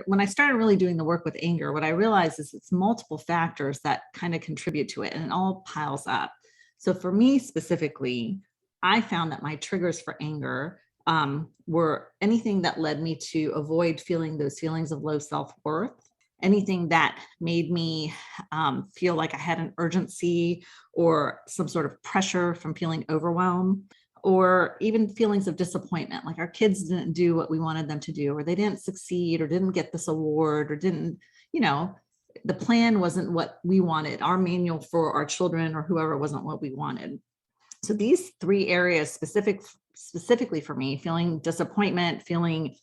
when I started really doing the work with anger, what I realized is it's multiple factors that kind of contribute to it, and it all piles up. So for me specifically, I found that my triggers for anger were anything that led me to avoid feeling those feelings of low self-worth, anything that made me feel like I had an urgency or some sort of pressure from feeling overwhelmed, or even feelings of disappointment, like our kids didn't do what we wanted them to do, or they didn't succeed, or didn't get this award, or didn't, you know, the plan wasn't what we wanted. Our manual for our children or whoever wasn't what we wanted. So these three areas specifically for me, feeling disappointment, feeling,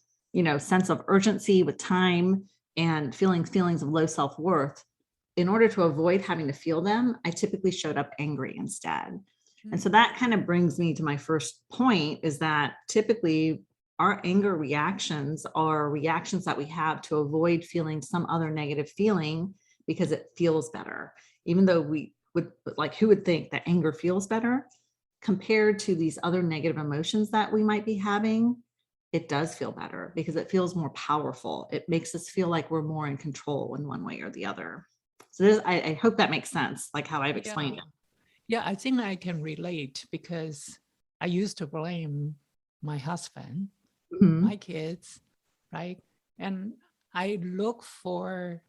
sense of urgency with time, and feeling feelings of low self-worth, in order to avoid having to feel them, I typically showed up angry instead. And so that kind of brings me to my first point, is that typically our anger reactions are reactions that we have to avoid feeling some other negative feeling because it feels better. Even though we would, like, who would think that anger feels better compared to these other negative emotions that we might be having? It does feel better because it feels more powerful. It makes us feel like we're more in control in one way or the other. So I hope that makes sense, like how I've explained it. Yeah, I think I can relate because I used to blame my husband, my kids, right? And I look for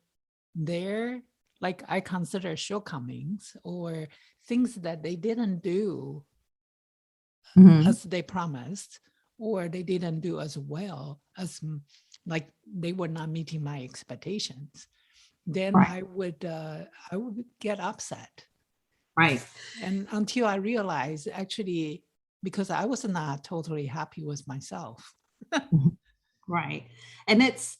their, like, I consider shortcomings or things that they didn't do as they promised, or they didn't do as well as, like, they were not meeting my expectations. Then I would get upset. Right. And until I realized, actually, because I was not totally happy with myself. Right. And it's